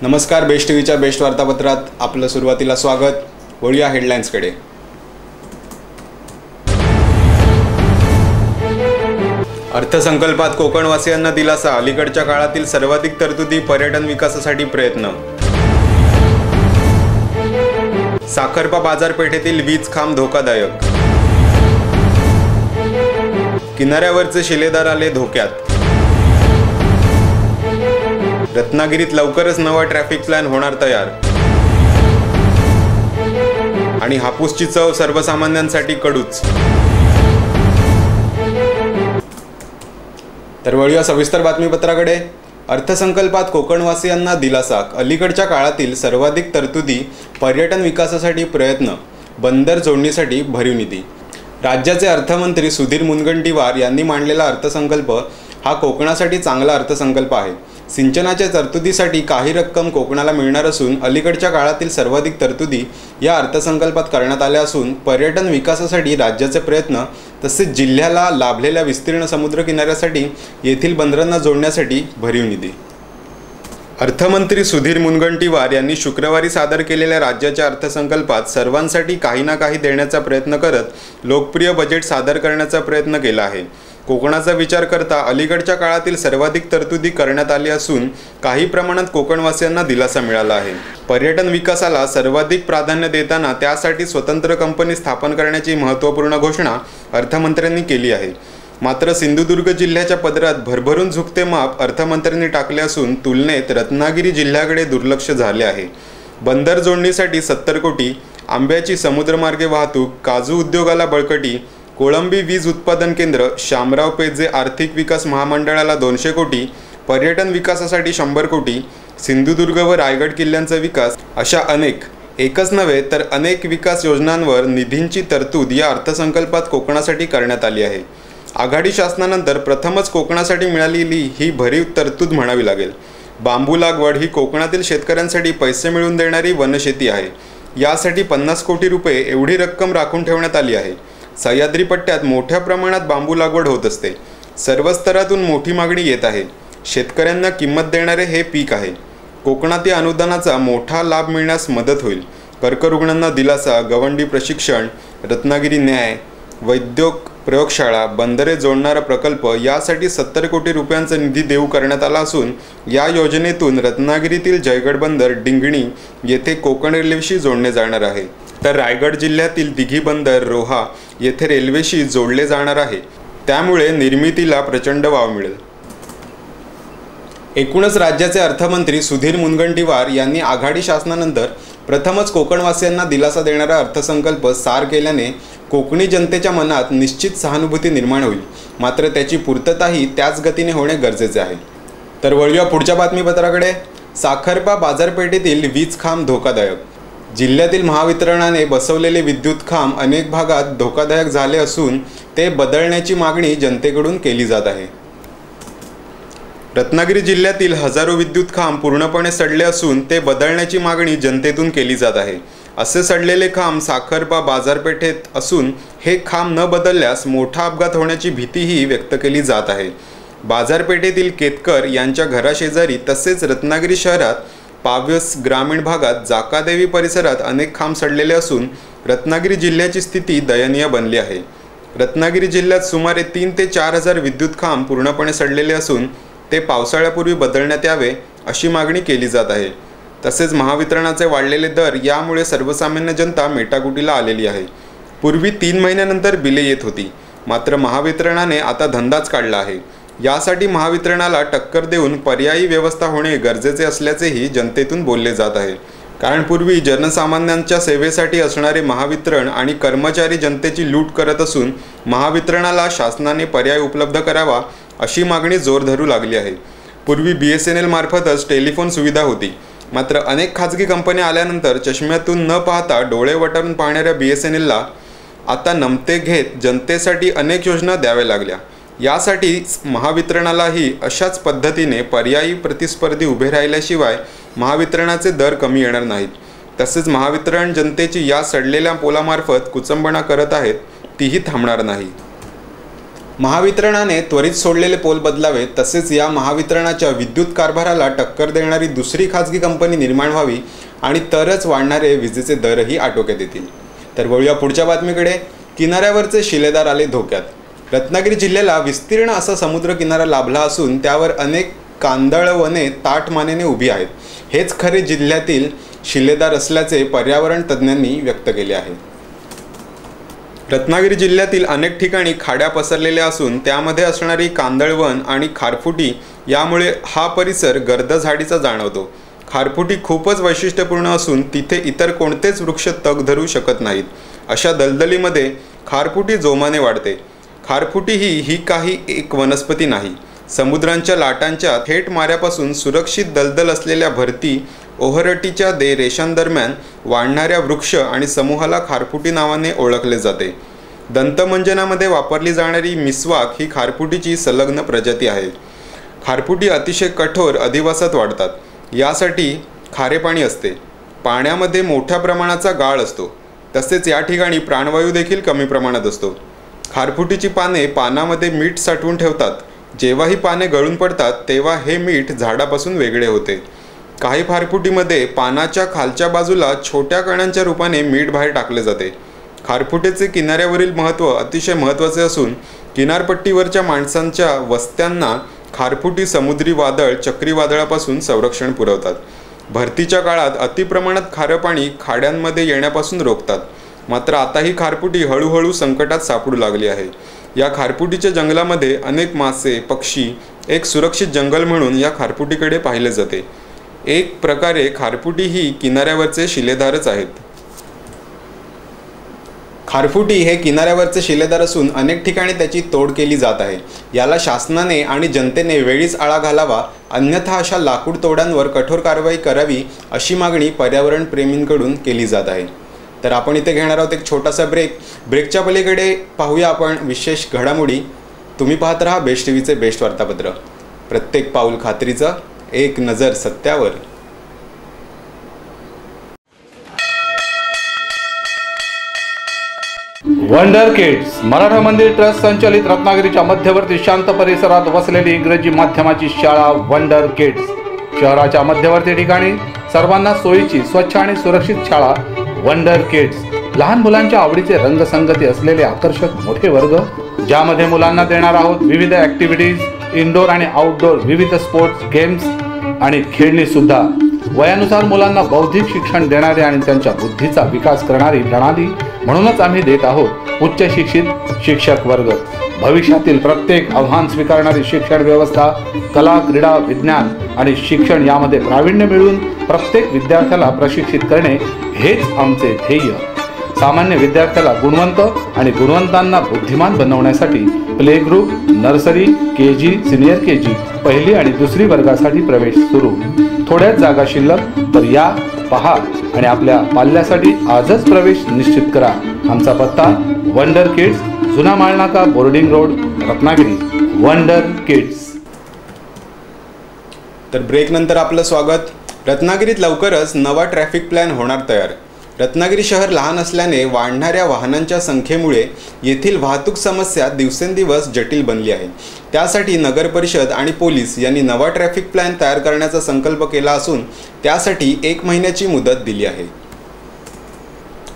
नमस्कार, बेस्ट टीव्हीच्या बेस्ट वार्तापत्रात आपलं सुरुवातीला स्वागत। वळूया हेडलाईन्सकडे। अर्थसंकल्पात कोकणवासियांना दिलासा, अलीकडच्या काळातील सर्वाधिक तरतुदी पर्यटन विकासासाठी प्रयत्न। साखरपा बाजारपेठेतील वीज खांब धोकादायक। किनाऱ्यावरचे शिलेदार आले धोक्यात। रत्नागिरीत लवकरच नवा ट्रॅफिक प्लॅन होणार तयार। आणि हापूसची चव सर्वसामान्यांसाठी कडूच। तर वळूया सविस्तर बातमीपत्राकडे। अर्थसंकल्पात कोकणवासियांना दिलासा, अलीकडच्या काळातील सर्वाधिक तरतुदी पर्यटन विकासासाठी प्रयत्न, बंदर जोडणीसाठी भरीव निधी। राज्याचे अर्थमंत्री सुधीर मुनगंटीवार यांनी मांडलेला अर्थसंकल्प हा कोकणासाठी चांगला अर्थसंकल्प आहे। सिंचनाच्या तरतुदीसाठी काही रक्कम कोकणाला मिळणार असून अलीकडच्या काळातील सर्वाधिक तरतुदी या अर्थसंकल्पात करण्यात आल्या असून पर्यटन विकासासाठी राज्याचे प्रयत्न तसेच जिल्ह्याला लाभलेल्या विस्तीर्ण समुद्र किनाऱ्यासाठी येथील बंदरांना जोडण्यासाठी भरीव निधी। अर्थमंत्री सुधीर मुनगंटीवार यांनी शुक्रवारी सादर केलेल्या राज्याच्या अर्थसंकल्पात सर्वांसाठी काही ना काही देण्याचा प्रयत्न करत लोकप्रिय बजेट सादर करण्याचा प्रयत्न केला आहे। कोकणाचा विचार करता अलीकडच्या काळातील सर्वाधिक तरतुदी करण्यात आली असून काही प्रमाणात कोकणवासियांना दिलासा मिळाला आहे। पर्यटन विकासाला सर्वाधिक प्राधान्य देताना त्यासाठी स्वतंत्र कंपनी स्थापन करण्याची महत्त्वपूर्ण घोषणा अर्थमंत्र्यांनी केली आहे। मात्र सिंधुदुर्ग जिल्ह्याच्या पदरात भरभरून झुकते माप अर्थमंत्र्यांनी टाकले असून तुलनेत रत्नागिरी जिल्ह्याकडे दुर्लक्ष झाले आहे। बंदर जोडणीसाठी 70 कोटी, आंब्याची समुद्रमार्गे वाहतूक, काजू उद्योगाला बळकटी, कोळंबी वीज उत्पादन केंद्र, शामराव पेजे आर्थिक विकास महामंडळाला 200 कोटी, पर्यटन विकासासाठी 100 कोटी, सिंधुदुर्ग व रायगड किल्ल्यांचा विकास अशा एकच नव्हे तर अनेक विकास योजनांवर निधींची तरतूद या अर्थसंकल्पात कोकणासाठी करण्यात आली आहे। आघाडी शासनानंतर प्रथमच कोकणासाठी मिळालेली ही भरीव तरतूद म्हणावी लागेल। बांबू लागवड ही कोकणातील शेतकऱ्यांसाठी पैसे मिळवून देणारी वनशेती आहे। यासाठी 50 कोटी रुपये एवढी रक्कम राखून ठेवण्यात आली आहे। सह्याद्री पट्ट्यात मोठ्या प्रमाणात बांबू लागवड होत असते। सर्व स्तरातून मोठी मागणी येत आहे। शेतकऱ्यांना किंमत देणारे हे पीक आहे। कोकणात या अनुदानाचा मोठा लाभ मिळण्यास मदत होईल। कर्करुग्णांना दिलासा, गवंडी प्रशिक्षण, रत्नागिरी न्याय, वैद्यक प्रयोगशाळा, बंदरे जोडणारा प्रकल्प यासाठी 70 कोटी रुपयांचा निधी देऊ करण्यात आला असून या योजनेतून रत्नागिरीतील जयगड बंदर डिंगणी येथे कोकण रेल्वेशी जोडले जाणार आहे, तर रायगड जिल्ह्यातील दिघी बंदर रोहा येथे रेल्वेशी जोडले जाणार आहे। त्यामुळे निर्मितीला प्रचंड वाव मिळेल। एकूणच राज्याचे अर्थमंत्री सुधीर मुनगंटीवार यांनी आघाडी शासनानंतर प्रथमच कोकणवासियांना दिलासा देणारा अर्थसंकल्प सार केल्याने कोकणी जनतेच्या मनात निश्चित सहानुभूती निर्माण होईल। मात्र त्याची पूर्तताही त्याच गतीने होणे गरजेचे आहे। तर वळूया पुढच्या बातमीपत्राकडे। साखरपा बाजारपेठेतील वीज खांब धोकादायक। जिल्ह्यातील महावितरणाने बसवलेले विद्युत खांब अनेक भागात धोकादायक झाले असून ते बदलण्याची मागणी जनतेकडून केली जात आहे। रत्नागिरी जिल्ह्यातील हजारो विद्युत खांब पूर्णपणे सडले असून ते बदलण्याची मागणी जनतेतून केली जात आहे। असे सडलेले खांब साखरपा बाजारपेठेत असून हे खांब न बदलल्यास मोठा अपघात होण्याची भीतीही व्यक्त केली जात आहे। बाजारपेठेतील केतकर यांच्या घराशेजारी तसेच रत्नागिरी शहरात पावस ग्रामीण भागात जाकादेवी परिसरात अनेक खांब सडलेले असून रत्नागिरी जिल्ह्याची स्थिती दयनीय बनली आहे। रत्नागिरी जिल्ह्यात सुमारे 3 ते 4 हजार विद्युत खांब पूर्णपणे सडलेले असून ते पावसाळ्यापूर्वी बदलण्यात यावे अशी मागणी केली जात आहे। तसेच महावितरणाचे वाढलेले दर यामुळे सर्वसामान्य जनता मेटाकुटीला आलेली आहे। पूर्वी 3 महिन्यानंतर बिले येत होती, मात्र महावितरणाने आता धंदाच काढला आहे। यासाठी महावितरणाला टक्कर देऊन पर्यायी व्यवस्था होणे गरजेचे असल्याचेही जनतेतून बोलले जात आहे। कारण पूर्वी जनसामान्यांच्या सेवेसाठी असणारे महावितरण आणि कर्मचारी जनतेची लूट करत असून महावितरणाला शासनाने पर्याय उपलब्ध करावा अशी मागणी जोर धरू लागली आहे। पूर्वी BSNL मार्फतच टेलिफोन सुविधा होती, मात्र अनेक खाजगी कंपन्या आल्यानंतर चष्म्यातून न पाहता डोळे वटारून पाहणाऱ्या BSNLला आता नमते घेत जनतेसाठी अनेक योजना द्याव्या लागल्या। यासाठी महावितरणालाही अशाच पद्धतीने पर्यायी प्रतिस्पर्धी उभे राहिल्याशिवाय महावितरणाचे दर कमी येणार नाहीत। तसेच महावितरण जनतेची या सडलेल्या पोलामार्फत कुचंबणा करत आहेत तीही थांबणार नाही। महावितरणाने त्वरित सोडलेले पोल बदलावे, तसेच या महावितरणाच्या विद्युत कारभाराला टक्कर देणारी दुसरी खाजगी कंपनी निर्माण व्हावी आणि तरच वाढणारे विजेचे दरही आटोक्यात येतील। तर वळूया पुढच्या बातमीकडे। किनाऱ्यावरचे शिलेदार आले धोक्यात। रत्नागिरी जिल्ह्याला विस्तीर्ण असा समुद्र किनारा लाभला असून त्यावर अनेक कांदळवने ताठमानेने उभी आहेत। हेच खरे जिल्ह्यातील शिलेदार असल्याचे पर्यावरण तज्ज्ञांनी व्यक्त केले आहे। रत्नागिरी जिल्ह्यातील अनेक ठिकाणी खाड्या पसरलेल्या असून त्यामध्ये असणारी कांदळवन आणि खारफुटी यामुळे हा परिसर गर्द झाडीचा जाणवतो। खारफुटी खूपच वैशिष्ट्यपूर्ण असून तिथे इतर कोणतेच वृक्ष तग धरू शकत नाहीत। अशा दलदलीमध्ये खारफुटी जोमाने वाढते। खारफुटी ही काही एक वनस्पती नाही। समुद्रांच्या लाटांच्या थेट माऱ्यापासून सुरक्षित दलदल असलेल्या भरती ओहरटीच्या रेषांदरम्यान वाढणाऱ्या वृक्ष आणि समूहाला खारफुटी नावाने ओळखले जाते। दंतमंजनामध्ये वापरली जाणारी मिसवाक ही खारफुटीची संलग्न प्रजाती आहे। खारफुटी अतिशय कठोर अधिवासात वाढतात। यासाठी खारे पाणी असते। पाण्यामध्ये मोठ्या प्रमाणाचा गाळ असतो। तसेच या ठिकाणी प्राणवायू देखील कमी प्रमाणात असतो। खारफुटीची पाने पानामध्ये मीठ साठवून ठेवतात। जेव्हा ही पाने गळून पडतात तेव्हा हे मीठ झाडापासून वेगळे होते। काही खारफुटीमध्ये पानाच्या खालच्या बाजूला छोट्या कणांच्या रूपाने मीठ बाहेर टाकले जाते। खारफुटीचे किनाऱ्यावरील महत्त्व अतिशय महत्त्वाचे असून किनारपट्टीवरच्या माणसांच्या वस्त्यांना खारफुटी समुद्री वादळ चक्रीवादळापासून संरक्षण पुरवतात। भरतीच्या काळात अतिप्रमाणात खारं पाणी खाड्यांमध्ये येण्यापासून रोखतात। मात्र आता ही खारफुटी हळूहळू संकटात सापडू लागली आहे। या खारफुटीच्या जंगलामध्ये अनेक मासे पक्षी एक सुरक्षित जंगल म्हणून या खारफुटीकडे पाहिले जाते। एक प्रकारे खारफुटी ही किनाऱ्यावरचे शिलेदारच आहेत। खारफुटी हे किनाऱ्यावरचे शिलेदार असून अनेक ठिकाणी त्याची तोड केली जात आहे। याला शासनाने आणि जनतेने वेळीच आळा घालावा, अन्यथा अशा लाकूड तोडांवर कठोर कारवाई करावी अशी मागणी पर्यावरण प्रेमींकडून केली जात आहे। तर आपण इथे घेणार आहोत एक छोटासा ब्रेकच्या पलीकडे पाहूया आपण विशेष घडामोडी। तुम्ही पाहत रहा बेस्ट टीव्हीचे बेस्ट वार्तापत्र, प्रत्येक पाऊल खात्रीचं, एक नजर सत्यावर। वंडर किड्स मराठा मंदिर ट्रस्ट संचालित रत्नागिरीच्या मध्यवर्ती शांत परिसरात वसलेली इंग्रजी माध्यमाची शाळा वंडर किड्स। शहराच्या मध्यवर्ती ठिकाणी सर्वांना सोयीची, स्वच्छ आणि सुरक्षित शाळा वंडर किड्स। लहान मुलांच्या आवडीचे रंगसंगती असलेले आकर्षक मोठे वर्ग, ज्यामध्ये मुलांना देणार आहोत विविध ॲक्टिव्हिटीज, इनडोर आणि आउटडोर विविध स्पोर्ट्स, गेम्स आणि खेळणी सुद्धा। वयानुसार मुलांना बौद्धिक शिक्षण देणारे आणि त्यांच्या बुद्धीचा विकास करणारी प्रणाली म्हणूनच आम्ही देत आहोत उच्च शिक्षित शिक्षक वर्ग। भविष्यातील प्रत्येक आव्हान स्वीकारणारी शिक्षण व्यवस्था, कला, क्रीडा, विज्ञान आणि शिक्षण यामध्ये प्रावीण्य मिळवून प्रत्येक विद्यार्थ्याला प्रशिक्षित करणे हेच आमचे ध्येय। सामान्य विद्यार्थ्याला गुणवंत आणि गुणवंतांना बुद्धिमान बनवण्यासाठी play group, nursery, KG, senior KG, पहिली आणि दुसरी वर्गासाठी प्रवेश सुरू। थोड्याच जागा शिल्लक, तर या, पहा आणि आपल्या पाल्यासाठी आजच प्रवेश निश्चित करा। आमचा पत्ता वंडर किड्स, जुना Malnaka, boarding road, Ratnagiri. Wonder Kids. तर ब्रेक नंतर आपलं स्वागत। रत्नागिरीत लवकरच नवा ट्रॅफिक प्लॅन होणार तयार। रत्नागिरी शहर लहान असल्याने वाढणाऱ्या वाहनांच्या संख्येमुळे येथील वाहतूक समस्या दिवसेंदिवस जटिल बनली आहे। त्यासाठी नगर परिषद आणि पोलीस यांनी नवा ट्रॅफिक प्लॅन तयार करण्याचा संकल्प केला असून त्यासाठी 1 महिन्याची मुदत दिली आहे।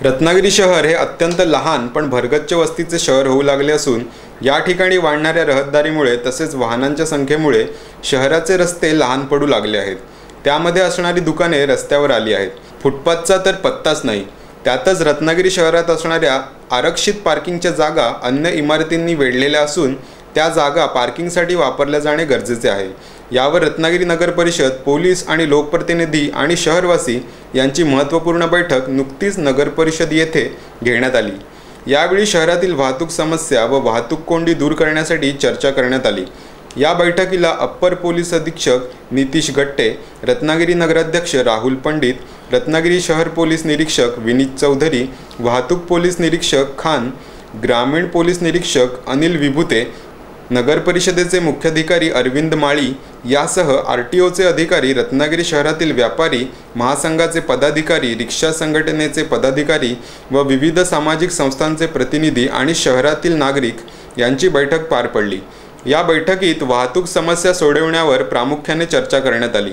रत्नागिरी शहर हे अत्यंत लहान पण भरगच्च वस्तीचे शहर होऊ लागले असून या ठिकाणी वाढणाऱ्या रहदारीमुळे तसेच वाहनांच्या संख्येमुळे शहराचे रस्ते लहान पडू लागले आहेत। त्यामध्ये असणारी दुकाने रस्त्यावर आली आहेत। फुटपाथचा तर पत्ताच नाही। त्यातच रत्नागिरी शहरात असणाऱ्या आरक्षित पार्किंगच्या जागा अन्य इमारतींनी वेढलेल्या असून त्या जागा पार्किंगसाठी वापरल्या जाणे गरजेचे आहे। यावर रत्नागिरी नगर परिषद, पोलीस आणि लोकप्रतिनिधी आणि शहरवासी यांची महत्त्वपूर्ण बैठक नुकतीच नगर परिषद येथे घेण्यात आली। यावेळी शहरातील वाहतूक समस्या व वाहतूक कोंडी दूर करण्यासाठी चर्चा करण्यात आली। या बैठकीला अप्पर पोलीस अधीक्षक नितीश गट्टे, रत्नागिरी नगराध्यक्ष राहुल पंडित, रत्नागिरी शहर पोलीस निरीक्षक विनीत चौधरी, वाहतूक पोलीस निरीक्षक खान, ग्रामीण पोलीस निरीक्षक अनिल विभूते, नगर परिषदेचे मुख्याधिकारी अरविंद माळी यासह आरटीओचे अधिकारी, रत्नागिरी शहरातील व्यापारी महासंघाचे पदाधिकारी, रिक्षा संघटनेचे पदाधिकारी व विविध सामाजिक संस्थांचे प्रतिनिधी आणि शहरातील नागरिक यांची बैठक पार पडली। या बैठकीत वाहतूक समस्या सोडवण्यावर प्रामुख्याने चर्चा करण्यात आली।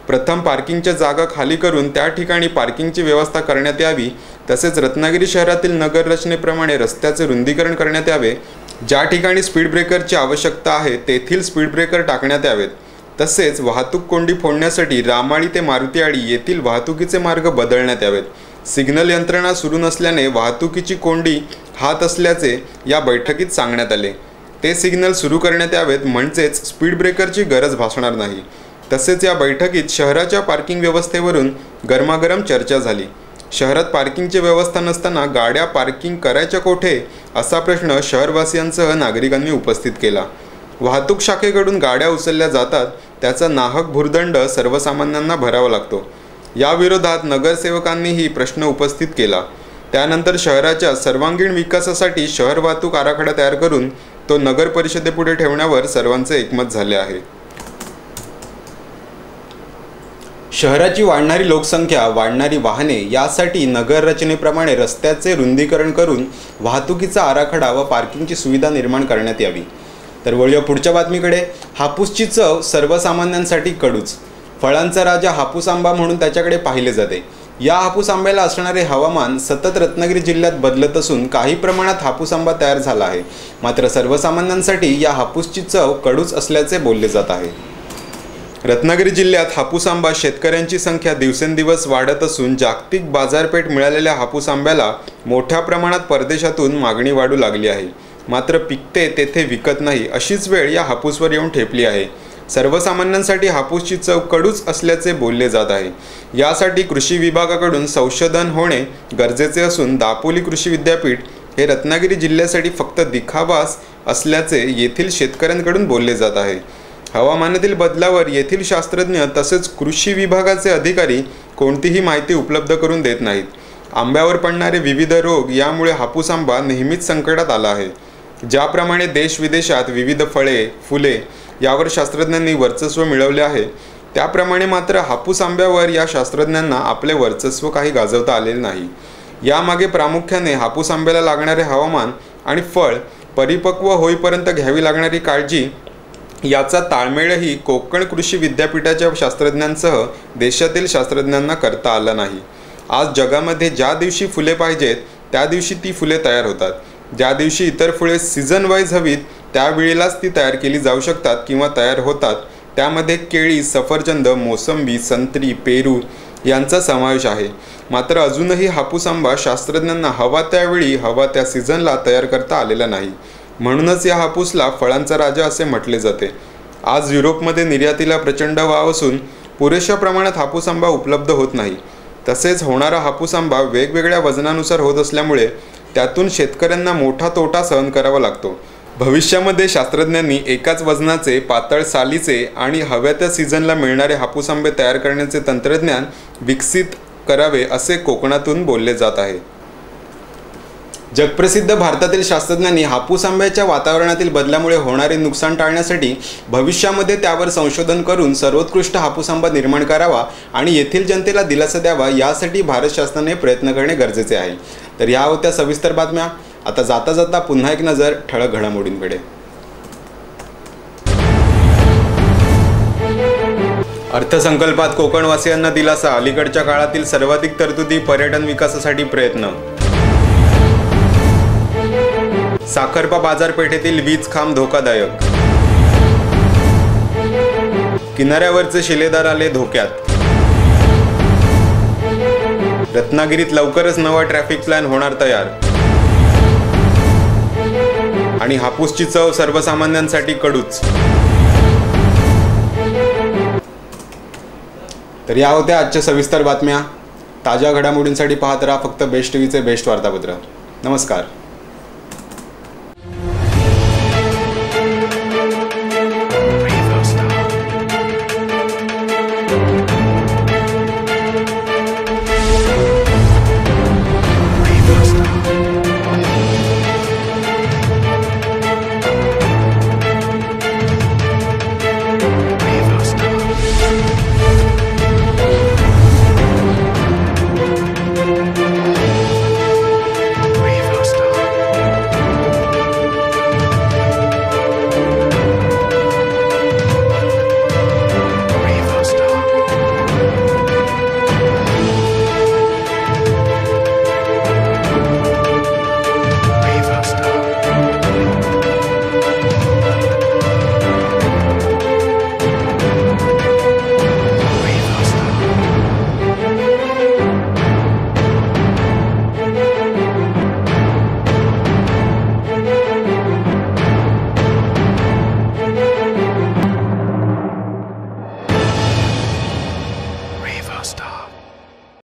प्रथम पार्किंगच्या जागा खाली करून त्या ठिकाणी पार्किंगची व्यवस्था करण्यात यावी। तसेच रत्नागिरी शहरातील नगर रचनेप्रमाणे रस्त्याचे रुंदीकरण करण्यात यावे। ज्या ठिकाणी स्पीड ब्रेकरची आवश्यकता आहे तेथील स्पीड ब्रेकर टाकण्यात यावेत। तसेच वाहतूक कोंडी फोडण्यासाठी रामाळी ते मारुतीआळी येथील वाहतुकीचे मार्ग बदलण्यात यावेत। सिग्नल यंत्रणा सुरू नसल्याने वाहतुकीची कोंडी हात असल्याचे या बैठकीत सांगण्यात आले। ते सिग्नल सुरू करण्यात यावेत म्हणजेच स्पीड ब्रेकरची गरज भासणार नाही। तसेच या बैठकीत शहराच्या पार्किंग व्यवस्थेवरून गरमागरम चर्चा झाली। शहरात पार्किंगची व्यवस्था नसताना गाड्या पार्किंग करायच्या कोठे असा प्रश्न शहरवासियांसह नागरिकांनी उपस्थित केला। वाहतूक शाखेकडून गाड्या उचलल्या जातात, त्याचा नाहक भुर्दंड सर्वसामान्यांना भरावा लागतो। या विरोधात नगरसेवकांनीही प्रश्न उपस्थित केला। त्यानंतर शहराच्या सर्वांगीण विकासासाठी शहर वाहतूक आराखडा तयार करून तो नगर परिषदेपुढे ठेवण्यावर सर्वांचे एकमत झाले आहे। शहराची वाढणारी लोकसंख्या, वाढणारी वाहने यासाठी नगर रचनेप्रमाणे रस्त्याचे रुंदीकरण करून वाहतुकीचा आराखडा व पार्किंगची सुविधा निर्माण करण्यात यावी। तर वळूया पुढच्या बातमीकडे। हापूसची चव सर्वसामान्यांसाठी कडूच। फळांचा राजा हापूस आंबा म्हणून त्याच्याकडे पाहिले जाते। या हापूस आंब्याला असणारे हवामान सतत रत्नागिरी जिल्ह्यात बदलत असून काही प्रमाणात हापूस आंबा तयार झाला आहे। मात्र सर्वसामान्यांसाठी या हापूसची चव कडूच असल्याचे बोलले जात आहे। रत्नागिरी जिल्ह्यात हापूस आंबा शेतकऱ्यांची संख्या दिवसेंदिवस वाढत असून जागतिक बाजारपेठ मिळालेल्या हापूस आंब्याला मोठ्या प्रमाणात परदेशातून मागणी वाढू लागली आहे। मात्र पिकते तेथे विकत नाही अशीच वेळ या हापूसवर येऊन ठेपली आहे। सर्वसामान्यांसाठी हापूसची चव कडूच असल्याचे बोलले जात आहे। यासाठी कृषी विभागाकडून संशोधन होणे गरजेचे असून दापोली कृषी विद्यापीठ हे रत्नागिरी जिल्ह्यासाठी फक्त दिखावाच असल्याचे येथील शेतकऱ्यांकडून बोलले जात आहे। हवामानातील बदलावर येथील शास्त्रज्ञ तसेच कृषी विभागाचे अधिकारी कोणतीही माहिती उपलब्ध करून देत नाहीत। आंब्यावर पडणारे विविध रोग यामुळे हापूस आंबा नेहमीच संकटात आला आहे। ज्याप्रमाणे देश विदेशात विविध फळे, फुले यावर शास्त्रज्ञांनी वर्चस्व मिळवले आहे, त्याप्रमाणे मात्र हापूस आंब्यावर या शास्त्रज्ञांना आपले वर्चस्व काही गाजवता आलेले नाही। यामागे प्रामुख्याने हापूस आंब्याला लागणारे हवामान आणि फळ परिपक्व होईपर्यंत घ्यावी लागणारी काळजी याचा ताळमेळही कोकण कृषी विद्यापीठाच्या शास्त्रज्ञांसह देशातील शास्त्रज्ञांना करता आला नाही। आज जगामध्ये ज्या दिवशी फुले पाहिजेत त्या दिवशी ती फुले तयार होतात। ज्या दिवशी इतर फुले सीझन वाईज हवीत त्यावेळेलाच ती तयार केली जाऊ शकतात किंवा तयार होतात। त्यामध्ये केळी, सफरचंद, मोसंबी, संत्री, पेरू यांचा समावेश आहे। मात्र अजूनही हापूस आंबा शास्त्रज्ञांना हवा त्यावेळी हवा त्या सीझनला तयार करता आलेला नाही। म्हणूनच या हापूसला फळांचा राजा असे म्हटले जाते। आज युरोपमध्ये निर्यातीला प्रचंड वाव असून पुरेशा प्रमाणात हापूस आंबा उपलब्ध होत नाही। तसेच होणारा हापूस आंबा वेगवेगळ्या वजनानुसार होत असल्यामुळे त्यातून शेतकऱ्यांना मोठा तोटा सहन करावा लागतो। भविष्यामध्ये शास्त्रज्ञांनी एकाच वजनाचे, पातळ सालीचे आणि हव्या त्या सीझनला मिळणारे हापूस आंबे तयार करण्याचे तंत्रज्ञान विकसित करावे असे कोकणातून बोलले जात आहे। जगप्रसिद्ध भारतातील शास्त्रज्ञांनी हापूस आंब्याच्या वातावरणातील बदलामुळे होणारे नुकसान टाळण्यासाठी भविष्यामध्ये त्यावर संशोधन करून सर्वोत्कृष्ट हापूस आंबा निर्माण करावा आणि येथील जनतेला दिलासा द्यावा यासाठी भारत शासनाने प्रयत्न करणे गरजेचे आहे। तर या होत्या सविस्तर बातम्या। आता जाता जाता पुन्हा एक नजर ठळक घडामोडींकडे। अर्थसंकल्पात कोकणवासियांना दिलासा, अलीकडच्या काळातील सर्वाधिक तरतुदी पर्यटन विकासासाठी प्रयत्न। साखरपा बाजारपेठेतील वीज खांब धोकादायक। किनाऱ्यावरचे शिलेदार आले धोक्यात। रत्नागिरीत लवकरच नवा ट्रॅफिक प्लॅन होणार तयार। आणि हापूसची चव सर्वसामान्यांसाठी कडूच। तर या होत्या आजच्या सविस्तर बातम्या। ताज्या घडामोडींसाठी पाहत राहा फक्त बेस्ट टीव्हीचे बेस्ट वार्तापत्र। नमस्कार।